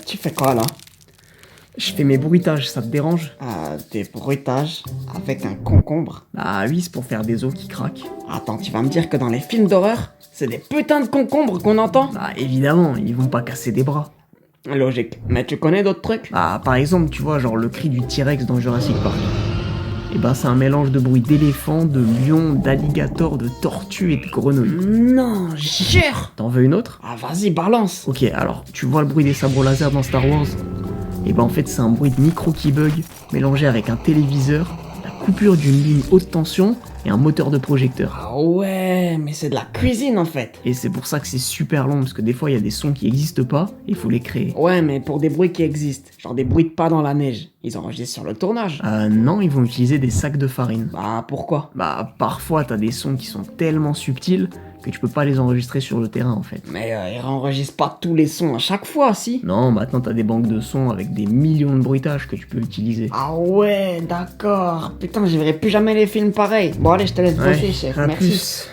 Tu fais quoi là? Je fais mes bruitages, ça te dérange? Des bruitages avec un concombre? Ah oui, c'est pour faire des os qui craquent. Attends, tu vas me dire que dans les films d'horreur, c'est des putains de concombres qu'on entend? Bah évidemment, ils vont pas casser des bras. Logique. Mais tu connais d'autres trucs? Ah, par exemple, tu vois, genre le cri du T-Rex dans Jurassic Park. Et ben c'est un mélange de bruit d'éléphant, de lion, d'alligator, de tortue et de grenouille. Non, jure! T'en veux une autre? Ah vas-y, balance! Ok, alors, tu vois le bruit des sabres laser dans Star Wars? Et ben en fait c'est un bruit de micro qui bug, mélangé avec un téléviseur, la coupure d'une ligne haute tension et un moteur de projecteur. Ah ouais, mais c'est de la cuisine en fait! Et c'est pour ça que c'est super long, parce que des fois il y a des sons qui existent pas, et il faut les créer. Ouais, mais pour des bruits qui existent, genre des bruits de pas dans la neige, ils enregistrent sur le tournage. Non, ils vont utiliser des sacs de farine. Bah pourquoi? Bah parfois t'as des sons qui sont tellement subtils que tu peux pas les enregistrer sur le terrain en fait. Mais ils enregistrent pas tous les sons à chaque fois, si? Non, maintenant t'as des banques de sons avec des millions de bruitages que tu peux utiliser. Ah ouais, d'accord. Putain, je verrai plus jamais les films pareils. Bon allez, je te laisse bosser, chef. à Merci. plus.